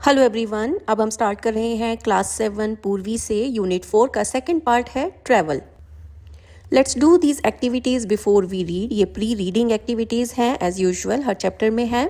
Hello everyone, अब हम start कर रहे हैं क्लास 7 पूर्वी से यूनिट 4 का सेकंड पार्ट है travel. Let's do these activities before we read. ये प्री रीडिंग एक्टिविटीज़ हैं एज यूजुअल, हर चैप्टर में है।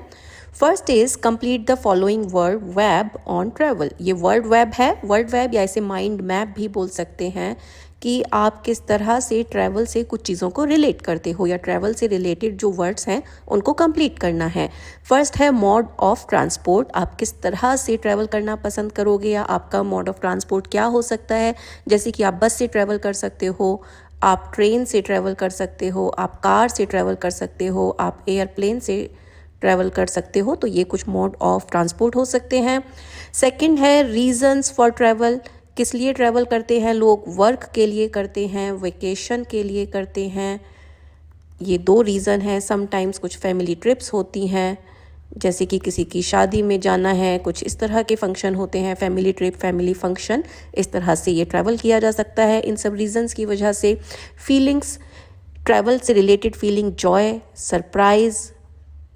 First is complete the following word web on travel. ये वर्ड वेब है, वर्ड वेब या इसे माइंड मैप भी बोल सकते हैं कि आप किस तरह से ट्रैवल से कुछ चीज़ों को रिलेट करते हो या ट्रैवल से रिलेटेड जो वर्ड्स हैं उनको कंप्लीट करना है। फर्स्ट है मोड ऑफ ट्रांसपोर्ट। आप किस तरह से ट्रैवल करना पसंद करोगे या आपका मोड ऑफ ट्रांसपोर्ट क्या हो सकता है, जैसे कि आप बस से ट्रैवल कर सकते हो, आप ट्रेन से ट्रैवल कर सकते हो, आप कार से ट्रैवल कर सकते हो, आप एयरप्लेन से ट्रैवल कर सकते हो। तो ये कुछ मोड ऑफ ट्रांसपोर्ट हो सकते हैं। सेकंड है रीजंस फॉर ट्रैवल। किस लिए ट्रैवल करते हैं लोग? वर्क के लिए करते हैं, वेकेशन के लिए करते हैं। ये दो रीज़न है। समटाइम्स कुछ फैमिली ट्रिप्स होती हैं, जैसे कि किसी की शादी में जाना है, कुछ इस तरह के फंक्शन होते हैं, फैमिली ट्रिप, फैमिली फंक्शन, इस तरह से ये ट्रैवल किया जा सकता है। इन सब रीजंस की वजह से फीलिंग्स, ट्रैवल से रिलेटेड फीलिंग, जॉय, सरप्राइज़,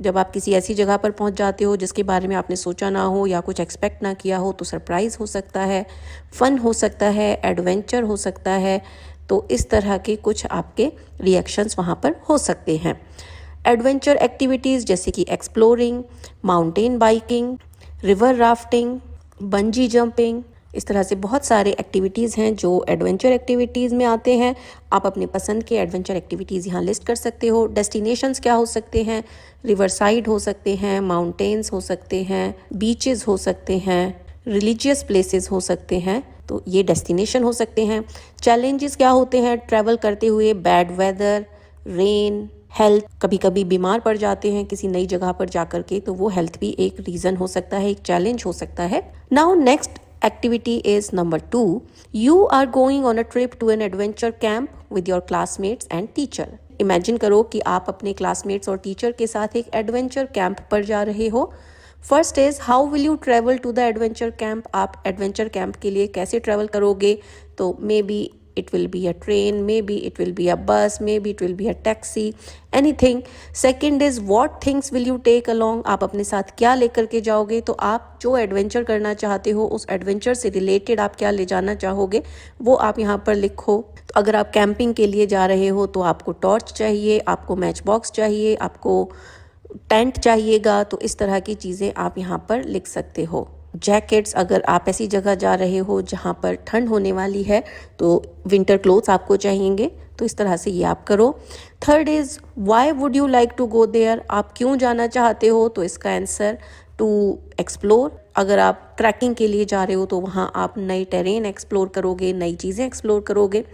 जब आप किसी ऐसी जगह पर पहुंच जाते हो जिसके बारे में आपने सोचा ना हो या कुछ एक्सपेक्ट ना किया हो तो सरप्राइज़ हो सकता है, फन हो सकता है, एडवेंचर हो सकता है। तो इस तरह के कुछ आपके रिएक्शंस वहाँ पर हो सकते हैं। एडवेंचर एक्टिविटीज़ जैसे कि exploring, mountain biking, river rafting, bungee jumping, इस तरह से बहुत सारे एक्टिविटीज़ हैं जो एडवेंचर एक्टिविटीज़ में आते हैं। आप अपने पसंद के एडवेंचर एक्टिविटीज़ यहाँ लिस्ट कर सकते हो। डेस्टिनेशंस क्या हो सकते हैं? रिवर साइड हो सकते हैं, माउंटेन्स हो सकते हैं, बीचेस हो सकते हैं, रिलीजियस प्लेसेस हो सकते हैं। तो ये डेस्टिनेशन हो सकते हैं। चैलेंजेस क्या होते हैं ट्रैवल करते हुए? बैड वेदर, रेन, हेल्थ, कभी कभी बीमार पड़ जाते हैं किसी नई जगह पर जाकर के, तो वो हेल्थ भी एक रीज़न हो सकता है, एक चैलेंज हो सकता है। Now next activity is number 2. You are going on a trip to an adventure camp with your classmates and teacher. Imagine करो कि आप अपने classmates और teacher के साथ एक adventure camp पर जा रहे हो। First is how will you travel to the adventure camp? आप adventure camp के लिए कैसे travel करोगे? तो maybe it will be a train, maybe it will be a bus, maybe it will be a taxi, anything. Second is what things will you take along? आप अपने साथ क्या लेकर के जाओगे? तो आप जो एडवेंचर करना चाहते हो उस एडवेंचर से रिलेटेड आप क्या ले जाना चाहोगे वो आप यहाँ पर लिखो। तो अगर आप कैंपिंग के लिए जा रहे हो तो आपको टॉर्च चाहिए, आपको मैच बॉक्स चाहिए, आपको टेंट चाहिएगा। तो इस तरह की चीज़ें आप यहाँ पर लिख सकते हो। जैकेट्स, अगर आप ऐसी जगह जा रहे हो जहाँ पर ठंड होने वाली है तो विंटर क्लोथ्स आपको चाहिएंगे। तो इस तरह से ये आप करो। Third is why would you like to go there? आप क्यों जाना चाहते हो? तो इसका आंसर टू एक्सप्लोर। अगर आप ट्रैकिंग के लिए जा रहे हो तो वहाँ आप नई टेरेन एक्सप्लोर करोगे, नई चीज़ें एक्सप्लोर करोगे।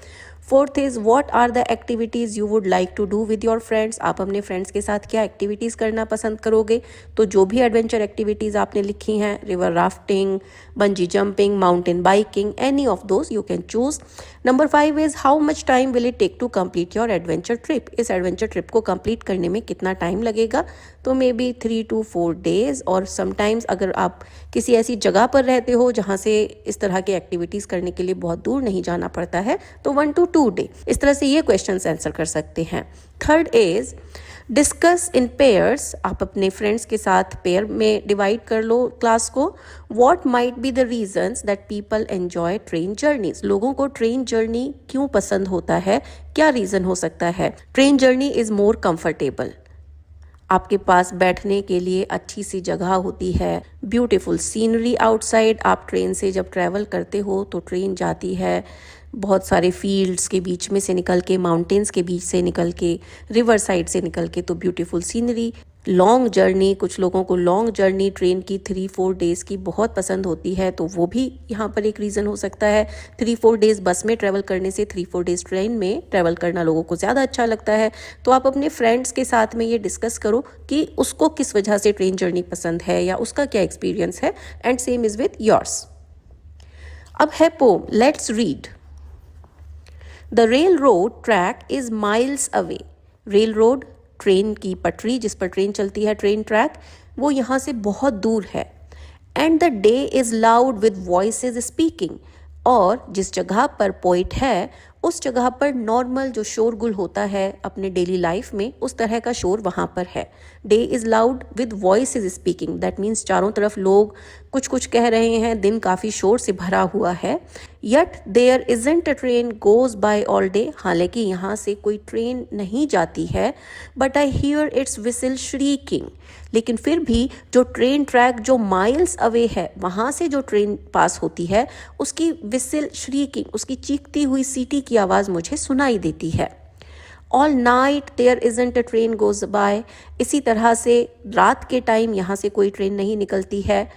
Fourth is what are the activities you would like to do with your friends? आप अपने फ्रेंड्स के साथ क्या एक्टिविटीज़ करना पसंद करोगे? तो जो भी एडवेंचर एक्टिविटीज़ आपने लिखी हैं, river rafting, bungee jumping, mountain biking, any of those you can choose. Number 5 is how much time will it take to complete your adventure trip? इस एडवेंचर ट्रिप को कंप्लीट करने में कितना टाइम लगेगा? तो मे बी 3 to 4 days। और sometimes अगर आप किसी ऐसी जगह पर रहते हो जहाँ से इस तरह की एक्टिविटीज़ करने के लिए बहुत दूर नहीं जाना पड़ता है तो 1 to 2 day। इस तरह से ये क्वेश्चंस आंसर कर सकते हैं। Third is discuss in pairs. आप अपने फ्रेंड्स के साथ पेयर में डिवाइड कर लो क्लास को। What might be the reasons that people enjoy train journeys? लोगों को ट्रेन जर्नी क्यों पसंद होता है, क्या रीज़न हो सकता है? Train journey is more comfortable. आपके पास बैठने के लिए अच्छी सी जगह होती है, ब्यूटीफुल सीनरी आउटसाइड। आप ट्रेन से जब ट्रैवल करते हो तो ट्रेन जाती है बहुत सारे फील्ड्स के बीच में से निकल के, माउंटेन्स के बीच से निकल के, रिवर साइड से निकल के, तो ब्यूटीफुल सीनरी। लॉन्ग जर्नी, कुछ लोगों को लॉन्ग जर्नी ट्रेन की 3-4 days की बहुत पसंद होती है, तो वो भी यहाँ पर एक रीज़न हो सकता है। 3-4 days बस में ट्रैवल करने से 3-4 days ट्रेन में ट्रैवल करना लोगों को ज़्यादा अच्छा लगता है। तो आप अपने फ्रेंड्स के साथ में ये डिस्कस करो कि उसको किस वजह से ट्रेन जर्नी पसंद है या उसका क्या एक्सपीरियंस है, and same is with yours. अब है poem, let's read. The rail road track is miles away. Rail road, train की पटरी जिस पर ट्रेन चलती है, ट्रेन ट्रैक, वो यहाँ से बहुत दूर है। And the day is loud with voices speaking. और जिस जगह पर पोइट है उस जगह पर नॉर्मल जो शोरगुल होता है अपने डेली लाइफ में, उस तरह का शोर वहाँ पर है। Day is loud with voices speaking, that means चारों तरफ लोग कुछ कुछ कह रहे हैं दिन काफ़ी शोर से भरा हुआ है। Yet there isn't a train goes by all day, हालांकि यहाँ से कोई ट्रेन नहीं जाती है। But I hear its whistle shrieking, लेकिन फिर भी जो ट्रेन ट्रैक जो माइल्स अवे है वहाँ से जो ट्रेन पास होती है उसकी विसिल श्रीकिंग, उसकी चीखती हुई सीटी की आवाज़ मुझे सुनाई देती है। All night there isn't a train goes by, इसी तरह से रात के टाइम यहाँ से कोई ट्रेन नहीं निकलती है।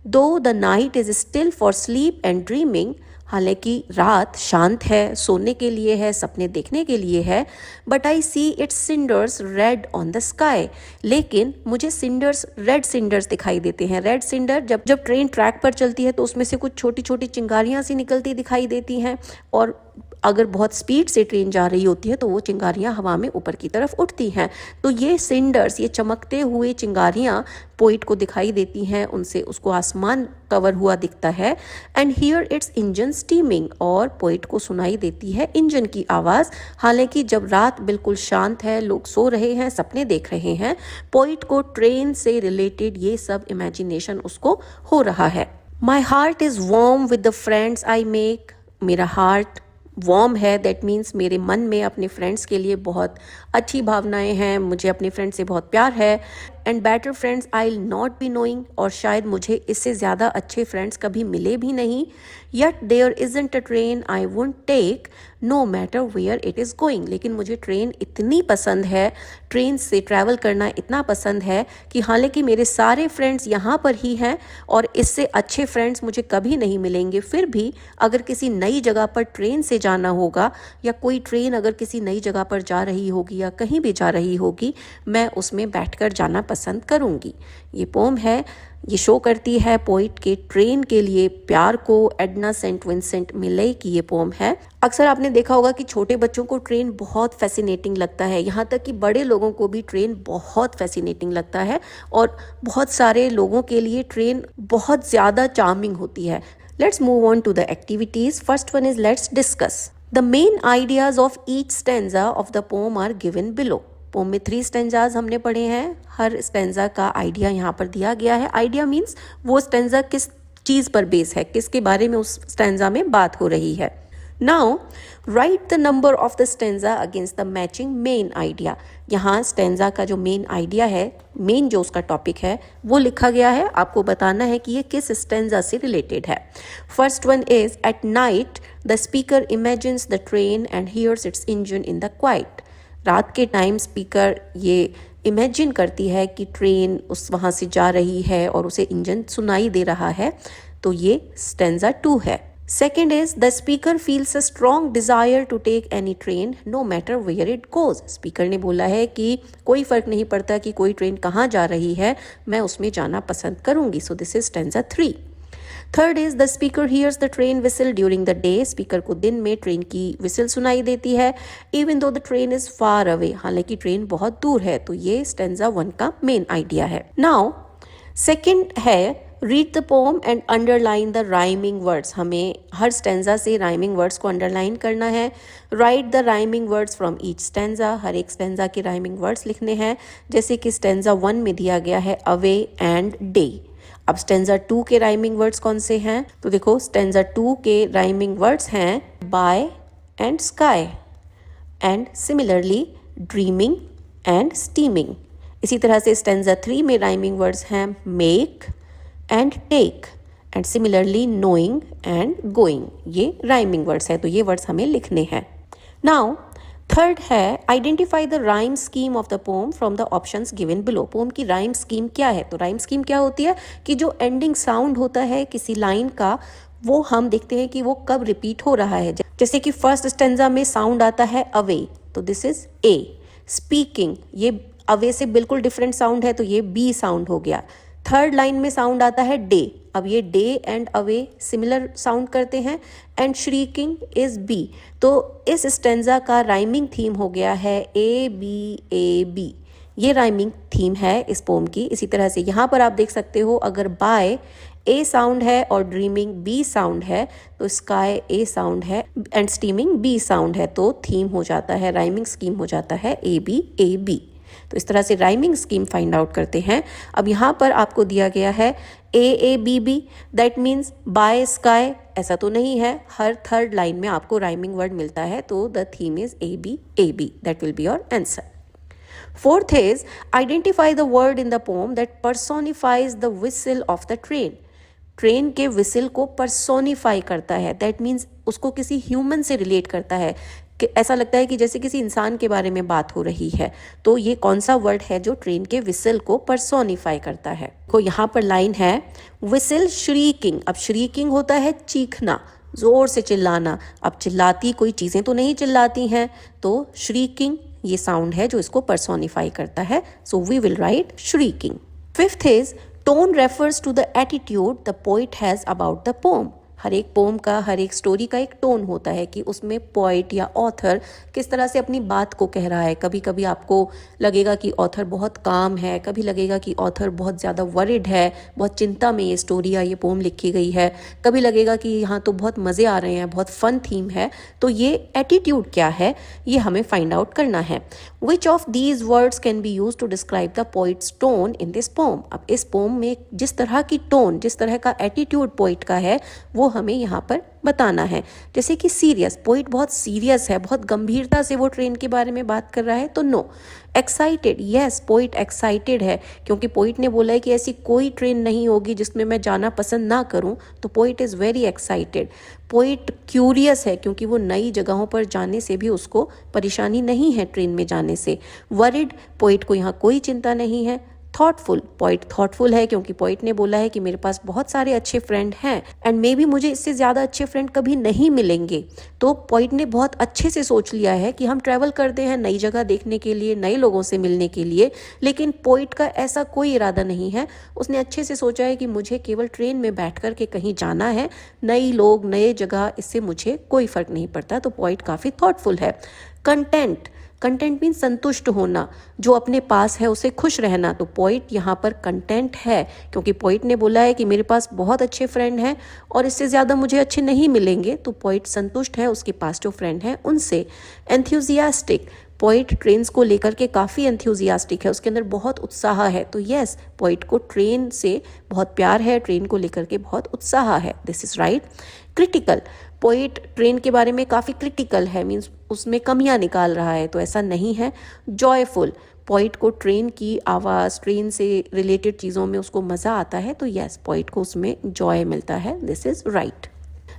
दो the night is still for sleep and dreaming, हालांकि रात शांत है, सोने के लिए है, सपने देखने के लिए है। But I see it's cinders red on the sky, लेकिन मुझे सिंडर्स, रेड सिंडर्स दिखाई देते हैं। रेड सिंडर, जब जब ट्रेन ट्रैक पर चलती है तो उसमें से कुछ छोटी छोटी चिंगारियाँ सी निकलती दिखाई देती हैं, और अगर बहुत स्पीड से ट्रेन जा रही होती है तो वो चिंगारियाँ हवा में ऊपर की तरफ उठती हैं। तो ये सिंडर्स, ये चमकते हुए चिंगारियाँ पोइट को दिखाई देती हैं, उनसे उसको आसमान कवर हुआ दिखता है। And here it's engine steaming, और पोइट को सुनाई देती है इंजन की आवाज़। हालांकि जब रात बिल्कुल शांत है, लोग सो रहे हैं, सपने देख रहे हैं, पोइट को ट्रेन से रिलेटेड ये सब इमेजिनेशन उसको हो रहा है। My heart is warm with the friends I make, मेरा हार्ट वार्म है, दैट मीन्स मेरे मन में अपने फ्रेंड्स के लिए बहुत अच्छी भावनाएं हैं, मुझे अपने फ्रेंड से बहुत प्यार है। And better friends I will not be knowing, और शायद मुझे इससे ज़्यादा अच्छे फ्रेंड्स कभी मिले भी नहीं। Yet there isn't a train I won't take no matter where it is going, लेकिन मुझे ट्रेन इतनी पसंद है, ट्रेन से ट्रैवल करना इतना पसंद है कि हालांकि मेरे सारे फ्रेंड्स यहाँ पर ही हैं और इससे अच्छे फ्रेंड्स मुझे कभी नहीं मिलेंगे, फिर भी अगर किसी नई जगह पर ट्रेन से जाना होगा, या कोई ट्रेन अगर किसी नई जगह पर जा रही होगी या कहीं भी जा रही होगी, मैं उसमें बैठकर जाना पसंद करूँगी। ये पोम है, ये शो करती है पोइट के ट्रेन के लिए प्यार को। एडना सेंट विंसेंट मिले की ये पोम है। अक्सर आपने देखा होगा कि छोटे बच्चों को ट्रेन बहुत फैसिनेटिंग लगता है, यहाँ तक कि बड़े लोगों को भी ट्रेन बहुत फैसिनेटिंग लगता है, और बहुत सारे लोगों के लिए ट्रेन बहुत ज़्यादा चार्मिंग होती है। Let's move on to the activities. First one is let's discuss. The main ideas of each stanza of the poem are given below. Poem में 3 स्टेंजाज हमने पढ़े हैं, हर स्टेंजा का आइडिया यहाँ पर दिया गया है। आइडिया मीन्स वो स्टेंजा किस चीज़ पर बेस है, किसके बारे में उस स्टेंजा में बात हो रही है। Now right the number of the stanza against the matching main idea. यहाँ स्टेंजा का जो मेन आइडिया है, मेन जो उसका टॉपिक है वो लिखा गया है, आपको बताना है कि ये किस स्टेंजा से रिलेटेड है। First one is at night the speaker imagines the train and hears its engine in the quiet. रात के टाइम स्पीकर ये इमेजिन करती है कि ट्रेन उस वहाँ से जा रही है और उसे इंजन सुनाई दे रहा है, तो ये स्टेंजा 2 है। Second is the speaker feels a strong desire to take any train no matter where it goes. Speaker ने बोला है कि कोई फर्क नहीं पड़ता कि कोई ट्रेन कहाँ जा रही है, मैं उसमें जाना पसंद करूंगी। So this is stanza 3। Third is the speaker hears the train whistle during the day. Speaker को दिन में ट्रेन की विसिल सुनाई देती है, even though the train is far away, हालांकि ट्रेन बहुत दूर है। तो ये स्टेंजा 1 का मेन आइडिया है। नाउ सेकेंड है read the poem and underline the rhyming words. हमें हर स्टेंजा से राइमिंग वर्ड्स को अंडरलाइन करना है। Write the rhyming words from each stanza. हर एक स्टेंजा के राइमिंग वर्ड्स लिखने हैं, जैसे कि स्टेंजा 1 में दिया गया है अवे एंड डे। अब स्टेंजा 2 के राइमिंग वर्ड्स कौन से हैं, तो देखो स्टेंजा 2 के राइमिंग वर्ड्स हैं by and sky, and similarly dreaming and steaming. इसी तरह से स्टेंजा 3 में राइमिंग वर्ड्स हैं make and take, and similarly knowing and going. ये राइमिंग वर्ड्स है, तो ये वर्ड्स हमें लिखने हैं। नाउ थर्ड है identify the rhyme scheme of the poem from the options given below. Poem की राइम स्कीम क्या है, तो राइम स्कीम क्या होती है कि जो एंडिंग साउंड होता है किसी लाइन का, वो हम देखते हैं कि वो कब रिपीट हो रहा है। जैसे कि फर्स्ट स्टेंजा में साउंड आता है अवे, तो दिस इज ए। स्पीकिंग, ये अवे से बिल्कुल डिफरेंट साउंड है, तो ये बी साउंड हो गया। थर्ड लाइन में साउंड आता है डे, अब ये day and away similar sound करते हैं, एंड श्रीकिंग इज बी। तो इस स्टेंजा का राइमिंग थीम हो गया है ए बी। ये राइमिंग थीम है इस पोम की। इसी तरह से यहाँ पर आप देख सकते हो, अगर बाय ए साउंड है और ड्रीमिंग बी साउंड है, तो स्काई ए साउंड है एंड स्टीमिंग बी साउंड है, तो थीम हो जाता है, राइमिंग स्कीम हो जाता है ए बी। तो इस तरह से राइमिंग स्कीम फाइंड आउट करते हैं। अब यहाँ पर आपको दिया गया है AABB, that means by sky, ऐसा तो नहीं है, हर थर्ड लाइन में आपको राइमिंग वर्ड मिलता है, तो the theme is ABAB, that will be your answer. Fourth is identify the word in the poem that personifies the whistle of the train. Train के विसिल को पर्सोनिफाई करता है, that means उसको किसी human से रिलेट करता है कि ऐसा लगता है कि जैसे किसी इंसान के बारे में बात हो रही है। तो ये कौन सा वर्ड है जो ट्रेन के विसिल को पर्सोनिफाई करता है? तो यहाँ पर लाइन है विसिल श्रीकिंग। अब श्रीकिंग होता है चीखना, जोर से चिल्लाना। अब चिल्लाती कोई चीज़ें तो नहीं चिल्लाती हैं, तो श्रीकिंग ये साउंड है जो इसको पर्सोनिफाई करता है, so we will write shrieking. Fifth is tone refers to the attitude the poet has about the poem. हर एक पोम का, हर एक स्टोरी का एक टोन होता है कि उसमें पोइट या ऑथर किस तरह से अपनी बात को कह रहा है। कभी कभी आपको लगेगा कि ऑथर बहुत काम है, कभी लगेगा कि ऑथर बहुत ज़्यादा वरिड है, बहुत चिंता में ये स्टोरी या ये पोम लिखी गई है, कभी लगेगा कि यहाँ तो बहुत मज़े आ रहे हैं, बहुत फन थीम है। तो ये एटीट्यूड क्या है, ये हमें फाइंड आउट करना है। Which of these words can be use to describe the poet's tone in this poem. अब इस पोम में जिस तरह की टोन, जिस तरह का एटीट्यूड पोइट का है, वो हमें यहाँ पर बताना है। जैसे कि सीरियस, पोइट बहुत सीरियस है, बहुत गंभीरता से वो ट्रेन के बारे में बात कर रहा है, तो no. Excited, yes, poet excited है, क्योंकि पोइट ने बोला है कि ऐसी कोई ट्रेन नहीं होगी जिसमें मैं जाना पसंद ना करूं, तो poet is very excited. Poet curious है, क्योंकि वो नई जगहों पर जाने से भी उसको परेशानी नहीं है ट्रेन में जाने से। वरिड, पोइट को यहाँ कोई चिंता नहीं है। थॉटफुल, पोइट थॉटफुल है, क्योंकि पोइट ने बोला है कि मेरे पास बहुत सारे अच्छे फ्रेंड हैं एंड मे बी मुझे इससे ज़्यादा अच्छे फ्रेंड कभी नहीं मिलेंगे। तो पोइट ने बहुत अच्छे से सोच लिया है कि हम ट्रैवल करते हैं नई जगह देखने के लिए, नए लोगों से मिलने के लिए, लेकिन पोइट का ऐसा कोई इरादा नहीं है। उसने अच्छे से सोचा है कि मुझे केवल ट्रेन में बैठ कर के कहीं जाना है, नई लोग, नए जगह, इससे मुझे कोई फ़र्क नहीं पड़ता। तो पोइट काफ़ी थॉटफुल है। कंटेंट, कंटेंट मीन संतुष्ट होना, जो अपने पास है उसे खुश रहना। तो पोइट यहाँ पर कंटेंट है, क्योंकि पोइट ने बोला है कि मेरे पास बहुत अच्छे फ्रेंड हैं और इससे ज़्यादा मुझे अच्छे नहीं मिलेंगे, तो पोइट संतुष्ट है उसके पास जो फ्रेंड हैं उनसे। एंथ्यूजियास्टिक, पोइट ट्रेन्स को लेकर के काफ़ी एंथ्यूजियास्टिक है, उसके अंदर बहुत उत्साह है। तो यस, पोइट को ट्रेन से बहुत प्यार है, ट्रेन को लेकर के बहुत उत्साह है, this is right. Critical, poet train के बारे में काफ़ी क्रिटिकल है, मीन्स उसमें कमियां निकाल रहा है, तो ऐसा नहीं है। जॉयफुल, पोइट को ट्रेन की आवाज़, ट्रेन से रिलेटेड चीज़ों में उसको मज़ा आता है, तो यस, पोइट को उसमें जॉय मिलता है, this is right.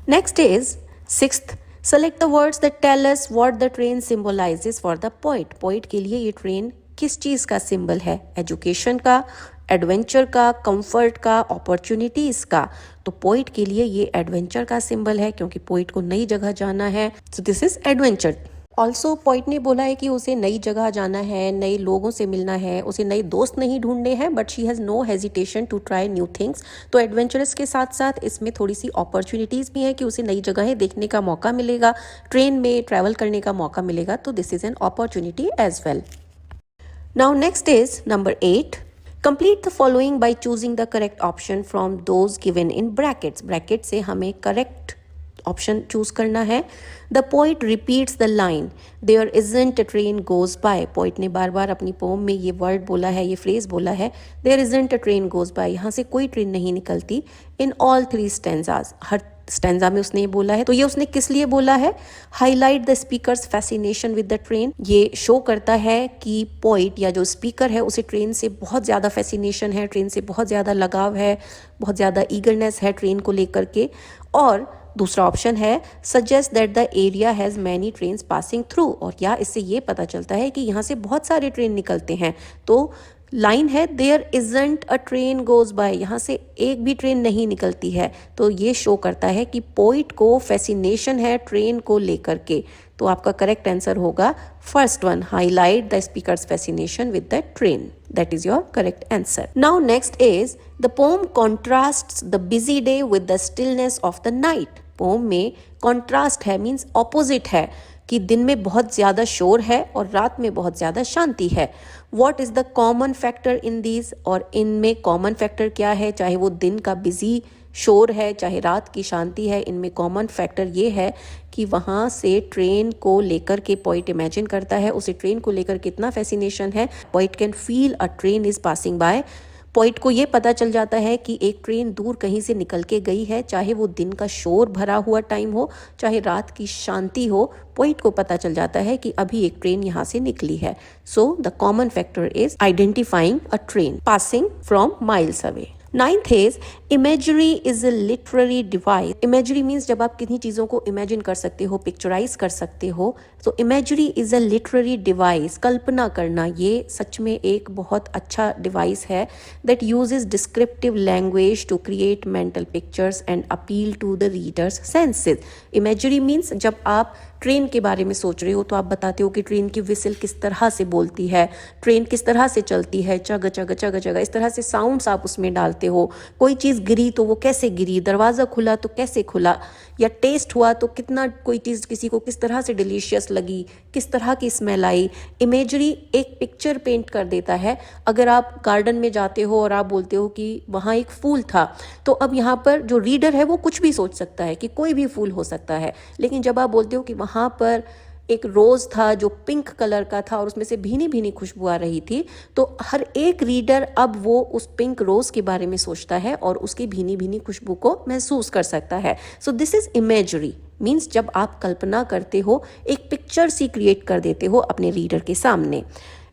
Next is sixth, select the words that tell us what the train symbolizes for the poet. Poet के लिए ये ट्रेन किस चीज़ का सिंबल है? एजुकेशन का, एडवेंचर का, कंफर्ट का, अपॉर्चुनिटीज़ का। तो पोइट के लिए ये एडवेंचर का सिंबल है, क्योंकि पोइट को नई जगह जाना है, सो this is adventure. Also poet ने बोला है कि उसे नई जगह जाना है, नए लोगों से मिलना है, उसे नए दोस्त नहीं ढूंढने हैं, but she has no hesitation to try new things. तो एडवेंचरस के साथ साथ इसमें थोड़ी सी अपॉर्चुनिटीज़ भी हैं कि उसे नई जगहें देखने का मौका मिलेगा, ट्रेन में ट्रैवल करने का मौका मिलेगा, तो this is an opportunity as well. Now next is number 8, complete the following by choosing the correct option from those given in brackets. Bracket से हमें करेक्ट ऑप्शन चूज करना है। The poet repeats the line there isn't a train goes by. Poet ने बार बार अपनी pome में ये word बोला है, ये फ्रेज बोला है, there isn't a train goes by, यहाँ से कोई ट्रेन नहीं निकलती। इन ऑल 3 स्टैंजाज, हर स्टैंजा में उसने ये बोला है। तो ये उसने किस लिए बोला है? Highlight the speaker's fascination with the train. ये शो करता है कि पोइट या जो स्पीकर है उसे ट्रेन से बहुत ज़्यादा फैसिनेशन है, ट्रेन से बहुत ज़्यादा लगाव है, बहुत ज़्यादा ईगरनेस है ट्रेन को लेकर के। और दूसरा ऑप्शन है suggest that the area has many trains passing through, और या इससे ये पता चलता है कि यहाँ से बहुत सारे ट्रेन निकलते हैं। तो लाइन है there isn't a train goes by, यहाँ से एक भी ट्रेन नहीं निकलती है। तो ये शो करता है कि पोइट को फैसिनेशन है ट्रेन को लेकर के। तो आपका करेक्ट आंसर होगा first one, highlight the speaker's fascination with the train, that is your correct answer. Now next is the poem contrasts the busy day with the stillness of the night. Poem में contrast है, means opposite है, कि दिन में बहुत ज़्यादा शोर है और रात में बहुत ज़्यादा शांति है। What is the common factor in these, और इनमें कॉमन फैक्टर क्या है, चाहे वो दिन का बिजी शोर है, चाहे रात की शांति है, इनमें कॉमन फैक्टर ये है कि वहाँ से ट्रेन को लेकर के पोइट इमेजिन करता है, उसे ट्रेन को लेकर कितना फैसिनेशन है। Poet can feel a train is passing by. Poet को ये पता चल जाता है कि एक ट्रेन दूर कहीं से निकल के गई है, चाहे वो दिन का शोर भरा हुआ टाइम हो, चाहे रात की शांति हो, पोइट को पता चल जाता है कि अभी एक ट्रेन यहाँ से निकली है। So the common factor is identifying a train passing from miles away. Ninth is imagery is a literary device. Imagery means जब आप किन्हीं चीज़ों को इमेजिन कर सकते हो, पिक्चराइज कर सकते हो। तो imagery is a literary device, कल्पना करना ये सच में एक बहुत अच्छा डिवाइस है that uses descriptive language to create mental pictures and appeal to the reader's senses. Imagery means जब आप ट्रेन के बारे में सोच रहे हो तो आप बताते हो कि ट्रेन की विसल किस तरह से बोलती है, ट्रेन किस तरह से चलती है, चग चग चग चग, इस तरह से साउंड्स आप उसमें डालते हो। कोई चीज़ गिरी तो वो कैसे गिरी, दरवाज़ा खुला तो कैसे खुला, या टेस्ट हुआ तो कितना, कोई चीज़ किसी को किस तरह से डिलीशियस लगी, किस तरह की स्मेल आई। इमेजरी एक पिक्चर पेंट कर देता है। अगर आप गार्डन में जाते हो और आप बोलते हो कि वहाँ एक फूल था, तो अब यहाँ पर जो रीडर है वो कुछ भी सोच सकता है कि कोई भी फूल हो सकता है, लेकिन जब आप बोलते हो कि वहाँ पर एक रोज़ था जो पिंक कलर का था और उसमें से भीनी भीनी खुशबू आ रही थी, तो हर एक रीडर अब वो उस पिंक रोज़ के बारे में सोचता है और उसकी भीनी भीनी खुशबू को महसूस कर सकता है। So this is imagery, means जब आप कल्पना करते हो, एक पिक्चर सी क्रिएट कर देते हो अपने रीडर के सामने।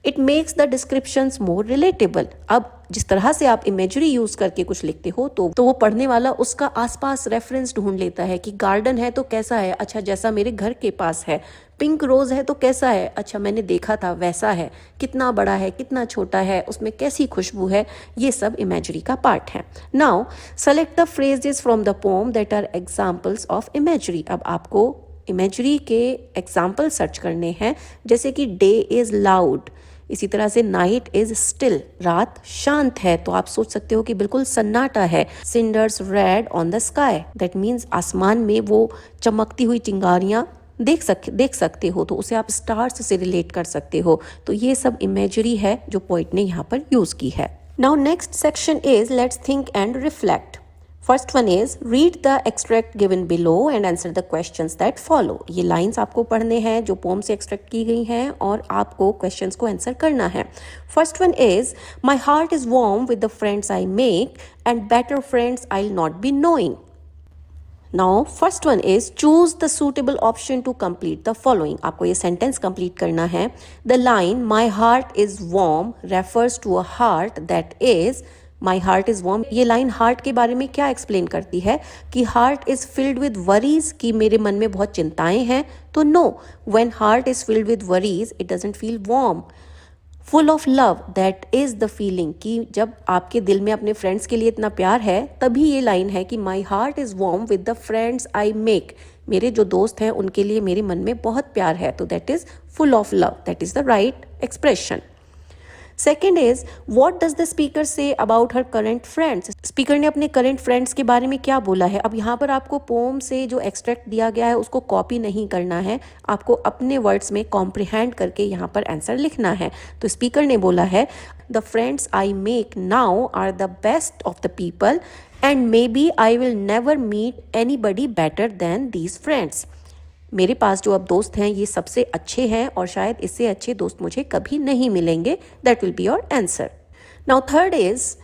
It makes the descriptions more relatable. अब जिस तरह से आप इमेजरी यूज करके कुछ लिखते हो तो वो पढ़ने वाला उसका आसपास रेफरेंस ढूंढ लेता है कि गार्डन है तो कैसा है, अच्छा जैसा मेरे घर के पास है। पिंक रोज है तो कैसा है, अच्छा मैंने देखा था वैसा है। कितना बड़ा है, कितना छोटा है, उसमें कैसी खुशबू है, ये सब इमेजरी का पार्ट है। Now select the phrases from the poem that are examples of imagery. अब आपको इमेजरी के एग्जाम्पल सर्च करने हैं, जैसे कि डे इज लाउड, इसी तरह से नाइट इज स्टिल, रात शांत है, तो आप सोच सकते हो कि बिल्कुल सन्नाटा है। Cinders red on the sky, that means आसमान में वो चमकती हुई चिंगारियां देख सकते हो, तो उसे आप स्टार्स से रिलेट कर सकते हो। तो ये सब इमेजरी है जो पोइट ने यहाँ पर यूज की है। Now next section is let's think and reflect. First one is read the extract given below and answer the questions that follow. ये लाइंस आपको पढ़ने हैं जो पोम से एक्सट्रैक्ट की गई हैं और आपको क्वेश्चंस को आंसर करना है। First one is my heart is warm with the friends I make and better friends I will not be knowing. Now, first one is choose the suitable option to complete the following. आपको ये sentence complete करना है। The line my heart is warm refers to a heart that is My heart is warm, ये line heart के बारे में क्या explain करती है कि heart is filled with worries, कि मेरे मन में बहुत चिंताएं हैं। तो no, when heart is filled with worries it doesn't feel warm. Full of love, that is the feeling, कि जब आपके दिल में अपने फ्रेंड्स के लिए इतना प्यार है तभी ये लाइन है कि my heart is warm with the friends I make, मेरे जो दोस्त हैं उनके लिए मेरे मन में बहुत प्यार है। तो that is full of love, that is the right expression. Second is what does the speaker say about her current friends. Speaker ने अपने करेंट फ्रेंड्स के बारे में क्या बोला है। अब यहाँ पर आपको पोम से जो एक्सट्रैक्ट दिया गया है उसको कॉपी नहीं करना है, आपको अपने वर्ड्स में कॉम्प्रिहेंड करके यहाँ पर आंसर लिखना है। तो स्पीकर ने बोला है the friends I make now are the best of the people and maybe I will never meet anybody better than these friends. मेरे पास जो अब दोस्त हैं ये सबसे अच्छे हैं और शायद इससे अच्छे दोस्त मुझे कभी नहीं मिलेंगे। That will be your answer. Now third is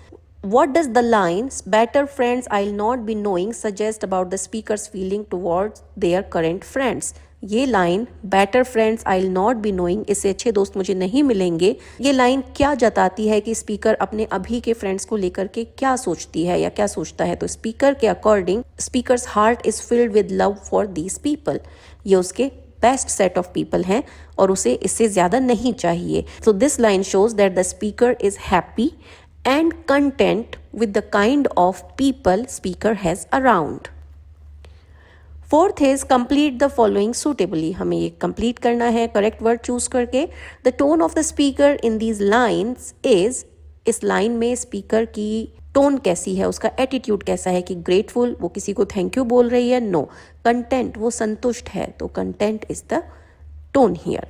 what does the lines better friends I will not be knowing suggest about the speaker's feeling towards their current friends. ये line better friends I will not be knowing, इससे अच्छे दोस्त मुझे नहीं मिलेंगे, ये line क्या जताती है कि स्पीकर अपने अभी के फ्रेंड्स को लेकर के क्या सोचती है या क्या सोचता है। तो स्पीकर के according speakers heart is filled with love for these people, ये उसके बेस्ट सेट ऑफ पीपल हैं और उसे इससे ज्यादा नहीं चाहिए। So this line shows that the speaker is happy and content with the kind of people speaker has around. Fourth is complete the following suitably, हमें ये कंप्लीट करना है करेक्ट वर्ड चूज करके। The tone of the speaker in these lines is, इस line में speaker की tone कैसी है, उसका एटीट्यूड कैसा है, कि ग्रेटफुल, वो किसी को थैंक यू बोल रही है, नो। कंटेंट, वो संतुष्ट है, तो content is the tone here.